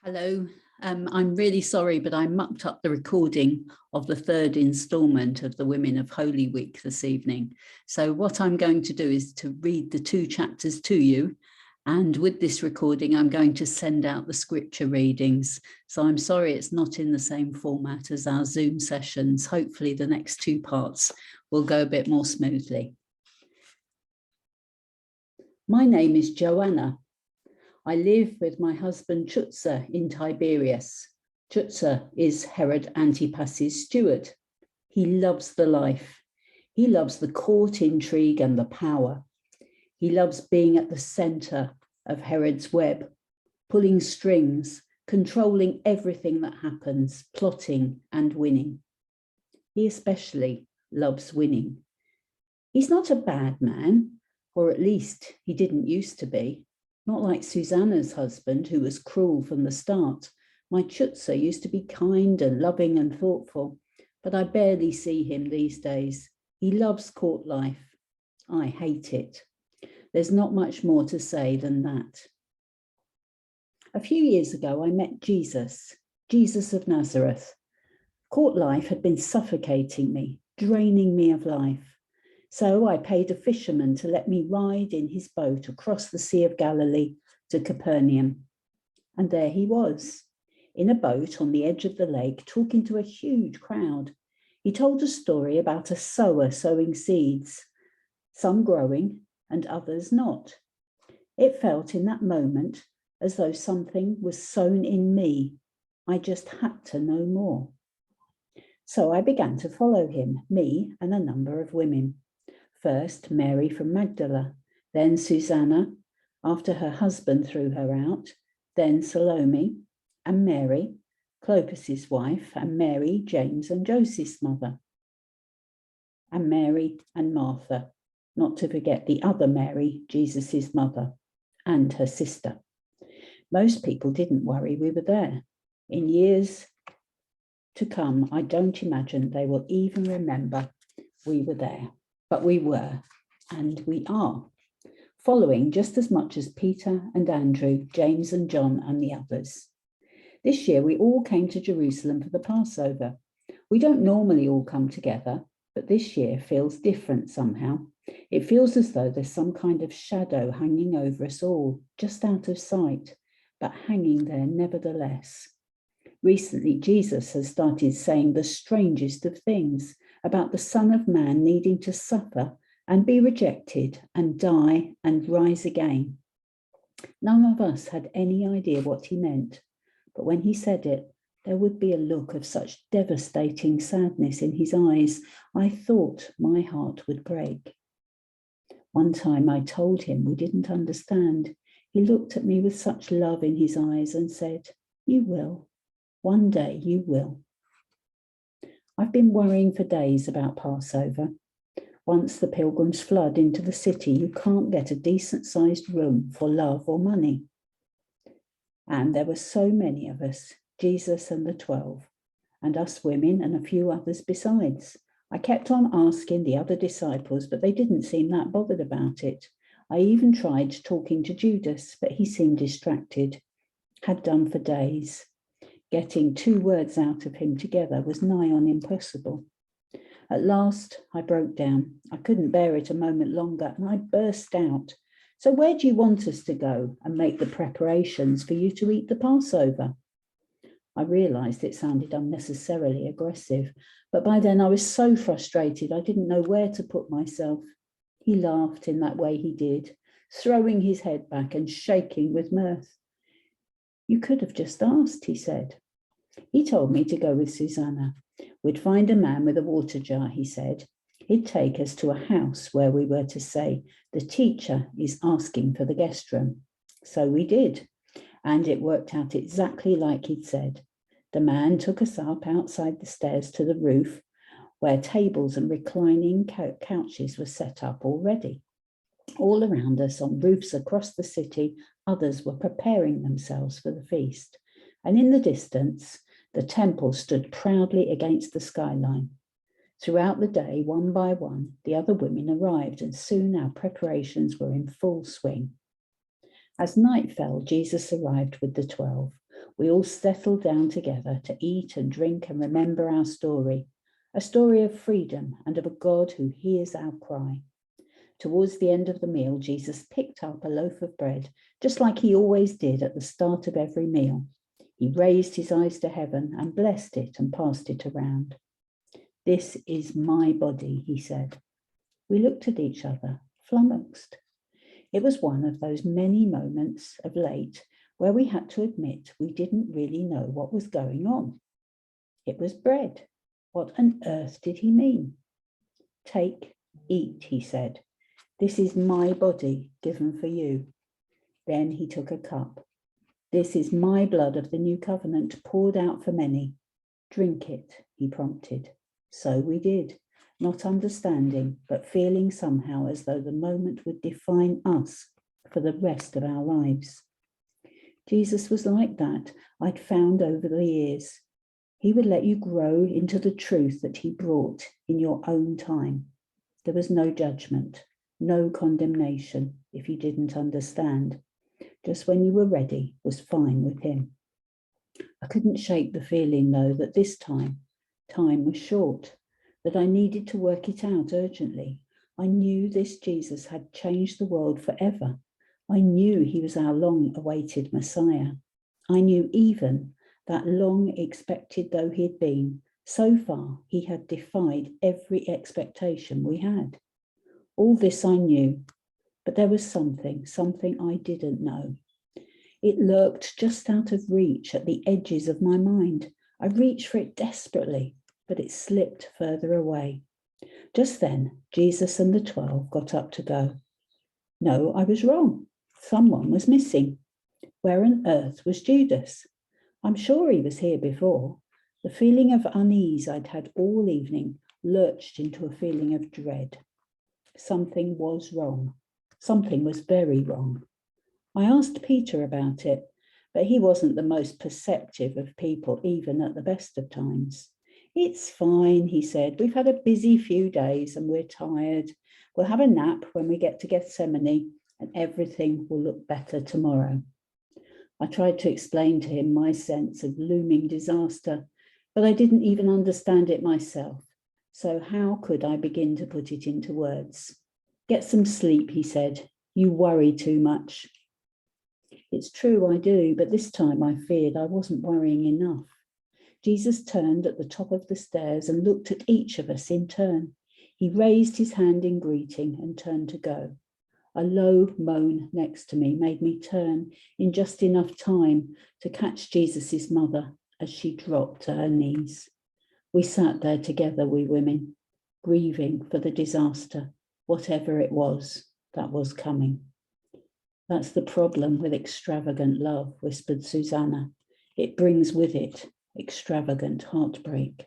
Hello, I'm really sorry, but I mucked up the recording of the third instalment of the Women of Holy Week this evening. So what I'm going to do is to read the two chapters to you. And with this recording, I'm going to send out the scripture readings. So I'm sorry it's not in the same format as our Zoom sessions. Hopefully the next two parts will go a bit more smoothly. My name is Joanna. I live with my husband Chutza in Tiberias. Chutza is Herod Antipas's steward. He loves the life. He loves the court intrigue and the power. He loves being at the center of Herod's web, pulling strings, controlling everything that happens, plotting and winning. He especially loves winning. He's not a bad man, or at least he didn't used to be. Not like Susanna's husband, who was cruel from the start. My Chutza used to be kind and loving and thoughtful, but I barely see him these days. He loves court life. I hate it. There's not much more to say than that. A few years ago, I met Jesus of Nazareth. Court life had been suffocating me, draining me of life. So I paid a fisherman to let me ride in his boat across the Sea of Galilee to Capernaum. And there he was, in a boat on the edge of the lake, talking to a huge crowd. He told a story about a sower sowing seeds, some growing and others not. It felt in that moment as though something was sown in me. I just had to know more. So I began to follow him, me and a number of women. First, Mary from Magdala, then Susanna, after her husband threw her out, then Salome and Mary, Clopas' wife, and Mary, James and Joseph's mother, and Mary and Martha, not to forget the other Mary, Jesus' mother, and her sister. Most people didn't worry we were there. In years to come, I don't imagine they will even remember we were there. But we were, and we are, following just as much as Peter and Andrew, James and John and the others. This year, we all came to Jerusalem for the Passover. We don't normally all come together, but this year feels different somehow. It feels as though there's some kind of shadow hanging over us all, just out of sight, but hanging there nevertheless. Recently, Jesus has started saying the strangest of things about the Son of Man needing to suffer and be rejected and die and rise again. None of us had any idea what he meant, but when he said it, there would be a look of such devastating sadness in his eyes, I thought my heart would break. One time I told him we didn't understand. He looked at me with such love in his eyes and said, "You will. One day you will." I've been worrying for days about Passover. Once the pilgrims flood into the city, you can't get a decent-sized room for love or money. And there were so many of us, Jesus and the 12, and us women and a few others besides. I kept on asking the other disciples, but they didn't seem that bothered about it. I even tried talking to Judas, but he seemed distracted, had done for days. Getting 2 words out of him together was nigh on impossible. At last, I broke down. I couldn't bear it a moment longer, and I burst out. "So where do you want us to go and make the preparations for you to eat the Passover?" I realised it sounded unnecessarily aggressive, but by then I was so frustrated I didn't know where to put myself. He laughed in that way he did, throwing his head back and shaking with mirth. "You could have just asked," he said. He told me to go with Susanna. We'd find a man with a water jar, he said. He'd take us to a house where we were to say, "The teacher is asking for the guest room." So we did, and it worked out exactly like he'd said. The man took us up outside the stairs to the roof, where tables and reclining couches were set up already. All around us, on roofs across the city, others were preparing themselves for the feast. And in the distance, the temple stood proudly against the skyline. Throughout the day, one by one, the other women arrived, and soon our preparations were in full swing. As night fell, Jesus arrived with the 12. We all settled down together to eat and drink and remember our story, a story of freedom and of a God who hears our cry. Towards the end of the meal, Jesus picked up a loaf of bread, just like he always did at the start of every meal. He raised his eyes to heaven and blessed it and passed it around. "This is my body," he said. We looked at each other, flummoxed. It was one of those many moments of late where we had to admit we didn't really know what was going on. It was bread. What on earth did he mean? "Take, eat," he said. "This is my body given for you." Then he took a cup. "This is my blood of the new covenant poured out for many. Drink it," he prompted. So we did, not understanding, but feeling somehow as though the moment would define us for the rest of our lives. Jesus was like that, I'd found over the years. He would let you grow into the truth that he brought in your own time. There was no judgment, no condemnation if you didn't understand. Just when you were ready was fine with him. I couldn't shake the feeling, though, that this time was short, that I needed to work it out urgently. I knew this Jesus had changed the world forever. I knew he was our long-awaited Messiah. I knew even that long-expected though he had been, so far he had defied every expectation we had. All this I knew, but there was something I didn't know. It lurked just out of reach at the edges of my mind. I reached for it desperately, but it slipped further away. Just then, Jesus and the 12 got up to go. No, I was wrong. Someone was missing. Where on earth was Judas? I'm sure he was here before. The feeling of unease I'd had all evening lurched into a feeling of dread. Something was wrong. Something was very wrong. I asked Peter about it, but he wasn't the most perceptive of people, even at the best of times. "It's fine," he said. "We've had a busy few days and we're tired. We'll have a nap when we get to Gethsemane and everything will look better tomorrow." I tried to explain to him my sense of looming disaster, but I didn't even understand it myself. So how could I begin to put it into words? "Get some sleep," he said. "You worry too much." It's true, I do, but this time I feared I wasn't worrying enough. Jesus turned at the top of the stairs and looked at each of us in turn. He raised his hand in greeting and turned to go. A low moan next to me made me turn in just enough time to catch Jesus's mother as she dropped to her knees. We sat there together, we women, grieving for the disaster, whatever it was that was coming. "That's the problem with extravagant love," whispered Susanna. "It brings with it extravagant heartbreak."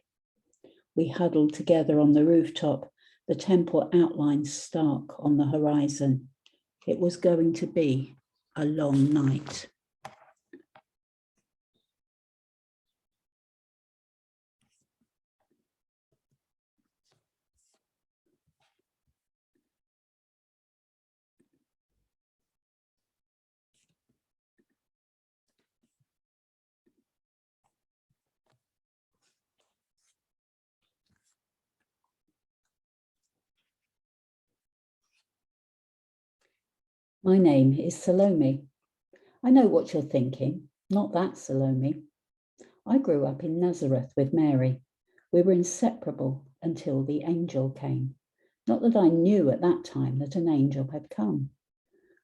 We huddled together on the rooftop, the temple outline stark on the horizon. It was going to be a long night. My name is Salome. I know what you're thinking. Not that Salome. I grew up in Nazareth with Mary. We were inseparable until the angel came. Not that I knew at that time that an angel had come.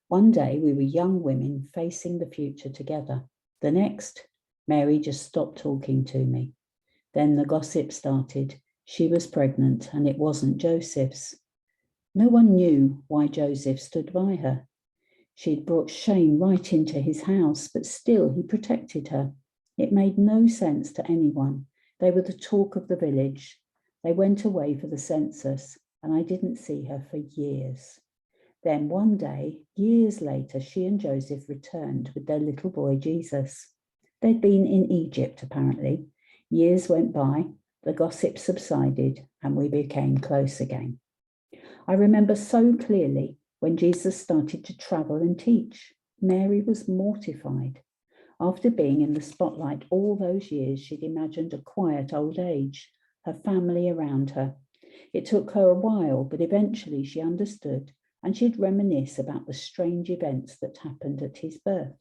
One day we were young women facing the future together. The next, Mary just stopped talking to me. Then the gossip started. She was pregnant and it wasn't Joseph's. No one knew why Joseph stood by her. She'd brought shame right into his house, but still he protected her. It made no sense to anyone. They were the talk of the village. They went away for the census, and I didn't see her for years. Then one day, years later, she and Joseph returned with their little boy, Jesus. They'd been in Egypt, apparently. Years went by, the gossip subsided, and we became close again. I remember so clearly when Jesus started to travel and teach. Mary was mortified. After being in the spotlight all those years, she'd imagined a quiet old age, her family around her. It took her a while, but eventually she understood, and she'd reminisce about the strange events that happened at his birth.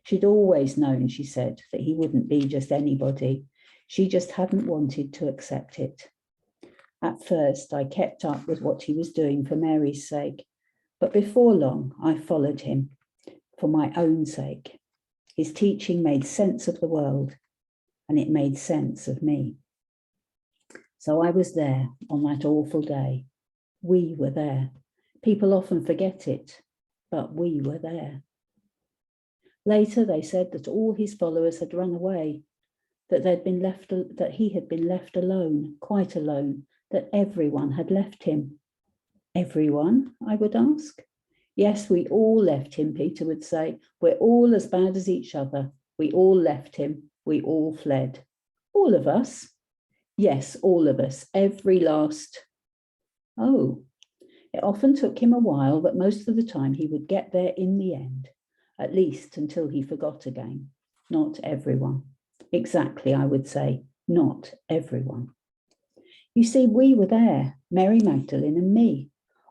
She'd always known, she said, that he wouldn't be just anybody. She just hadn't wanted to accept it. At first, I kept up with what he was doing for Mary's sake, but before long, I followed him for my own sake. His teaching made sense of the world, and it made sense of me. So I was there on that awful day. We were there. People often forget it, but we were there. Later, they said that all his followers had run away, that he had been left alone, quite alone, that everyone had left him. Everyone, I would ask. Yes, we all left him, Peter would say. We're all as bad as each other. We all left him. We all fled. All of us? Yes, all of us. Every last. Oh, it often took him a while, but most of the time he would get there in the end, at least until he forgot again. Not everyone. Exactly, I would say, not everyone. You see, we were there, Mary Magdalene and me.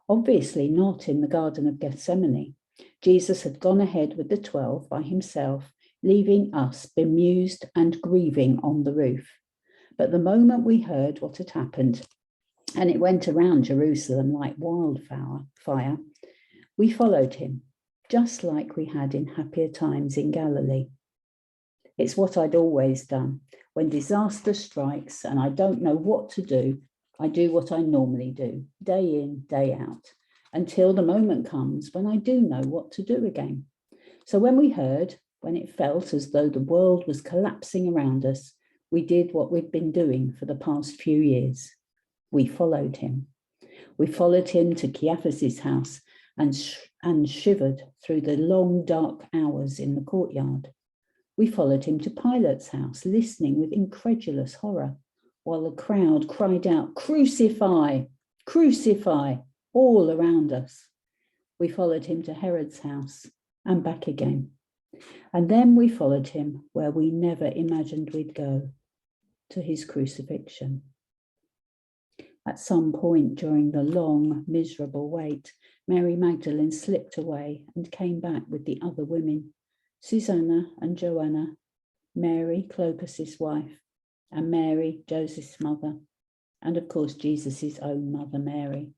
Obviously not in the Garden of Gethsemane. Jesus had gone ahead with the 12 by himself, leaving us bemused and grieving on the roof. But the moment we heard what had happened, and it went around Jerusalem like wildfire, we followed him, just like we had in happier times in Galilee. It's what I'd always done. When disaster strikes and I don't know what to do, I do what I normally do, day in, day out, until the moment comes when I do know what to do again. So when it felt as though the world was collapsing around us, we did what we'd been doing for the past few years. We followed him. We followed him to Caiaphas's house and shivered through the long, dark hours in the courtyard. We followed him to Pilate's house, listening with incredulous horror, while the crowd cried out, "Crucify, crucify," all around us. We followed him to Herod's house and back again. And then we followed him where we never imagined we'd go, to his crucifixion. At some point during the long, miserable wait, Mary Magdalene slipped away and came back with the other women, Susanna and Joanna, Mary, Clopas' wife, and Mary, Joseph's mother, and of course Jesus' own mother, Mary.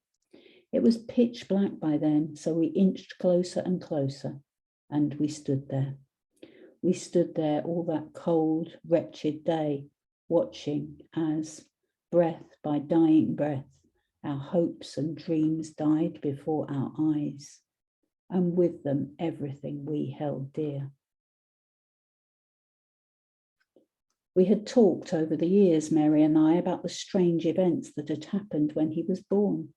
It was pitch black by then, so we inched closer and closer, and we stood there. We stood there all that cold, wretched day, watching as, breath by dying breath, our hopes and dreams died before our eyes, and with them everything we held dear. We had talked over the years, Mary and I, about the strange events that had happened when he was born.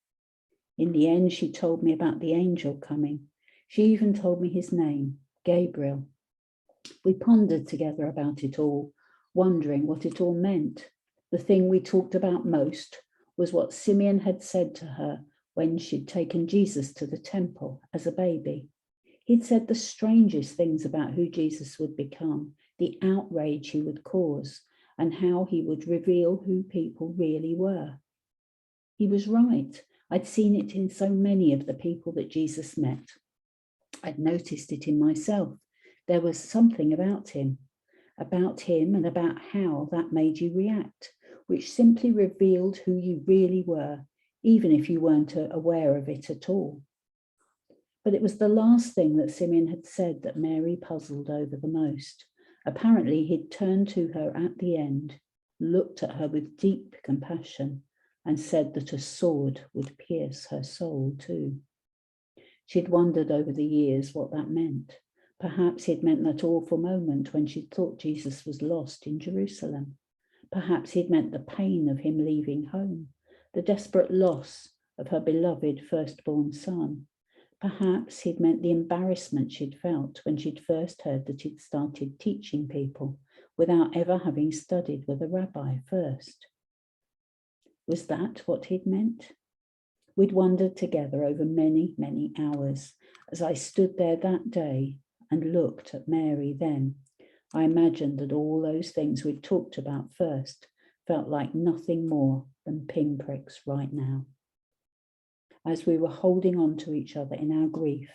In the end, she told me about the angel coming. She even told me his name, Gabriel. We pondered together about it all, wondering what it all meant. The thing we talked about most was what Simeon had said to her when she'd taken Jesus to the temple as a baby. He'd said the strangest things about who Jesus would become, the outrage he would cause, and how he would reveal who people really were. He was right. I'd seen it in so many of the people that Jesus met. I'd noticed it in myself. There was something about him and about how that made you react, which simply revealed who you really were, even if you weren't aware of it at all. But it was the last thing that Simeon had said that Mary puzzled over the most. Apparently, he'd turned to her at the end, looked at her with deep compassion, and said that a sword would pierce her soul too. She'd wondered over the years what that meant. Perhaps he'd meant that awful moment when she thought Jesus was lost in Jerusalem. Perhaps he'd meant the pain of him leaving home, the desperate loss of her beloved firstborn son. Perhaps he'd meant the embarrassment she'd felt when she'd first heard that he'd started teaching people without ever having studied with a rabbi first. Was that what he'd meant? We'd wondered together over many, many hours as I stood there that day and looked at Mary then, I imagined that all those things we'd talked about first felt like nothing more than pinpricks right now. As we were holding on to each other in our grief,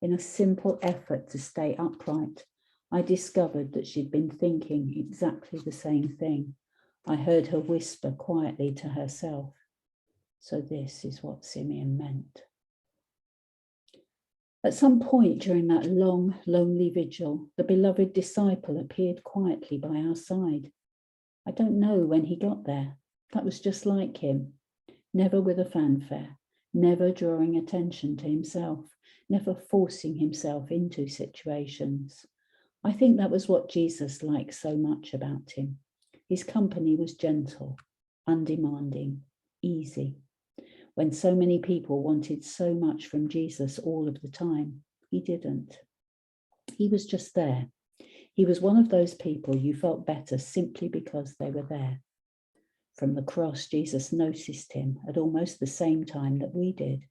in a simple effort to stay upright, I discovered that she'd been thinking exactly the same thing. I heard her whisper quietly to herself, "So this is what Simeon meant." At some point during that long, lonely vigil, the beloved disciple appeared quietly by our side. I don't know when he got there. That was just like him. Never with a fanfare, never drawing attention to himself, never forcing himself into situations. I think that was what Jesus liked so much about him. His company was gentle, undemanding, easy. When so many people wanted so much from Jesus all of the time, he didn't. He was just there. He was one of those people you felt better simply because they were there. From the cross, Jesus noticed him at almost the same time that we did.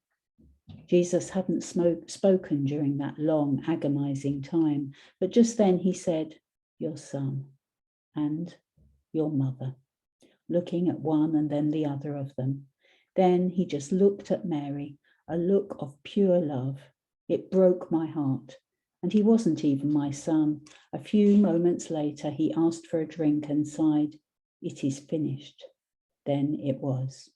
Jesus hadn't spoken during that long, agonizing time, but just then he said, "Your son and your mother," looking at one and then the other of them. Then he just looked at Mary, a look of pure love. It broke my heart. And he wasn't even my son. A few moments later, he asked for a drink and sighed, "It is finished." Then it was.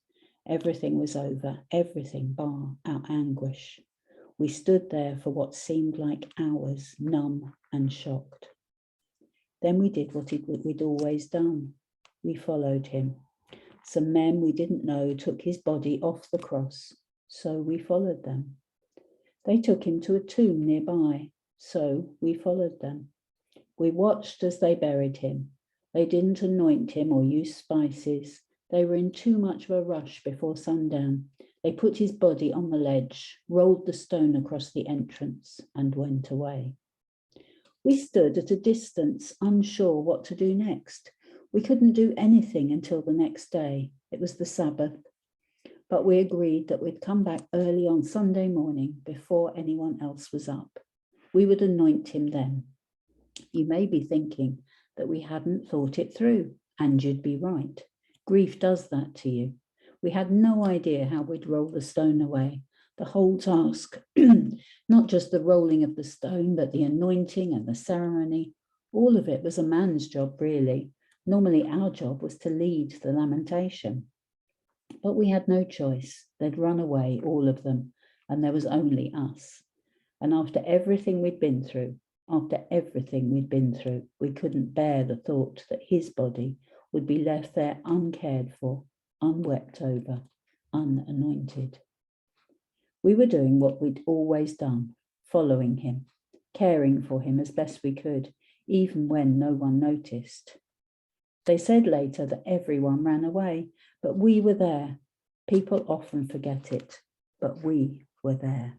Everything was over, everything bar our anguish. We stood there for what seemed like hours, numb and shocked. Then we did what we'd always done. We followed him. Some men we didn't know took his body off the cross, so we followed them. They took him to a tomb nearby, so we followed them. We watched as they buried him. They didn't anoint him or use spices. They were in too much of a rush before sundown. They put his body on the ledge, rolled the stone across the entrance, and went away. We stood at a distance, unsure what to do next. We couldn't do anything until the next day. It was the Sabbath. But we agreed that we'd come back early on Sunday morning before anyone else was up. We would anoint him then. You may be thinking that we hadn't thought it through, and you'd be right. Grief does that to you. We had no idea how we'd roll the stone away. The whole task, not just the rolling of the stone, but the anointing and the ceremony, all of it was a man's job, really. Normally our job was to lead the lamentation. But we had no choice. They'd run away, all of them, and there was only us. And after everything we'd been through, we couldn't bear the thought that his body would be left there uncared for, unwept over, unanointed. We were doing what we'd always done, following him, caring for him as best we could, even when no one noticed. They said later that everyone ran away, but we were there. People often forget it, but we were there.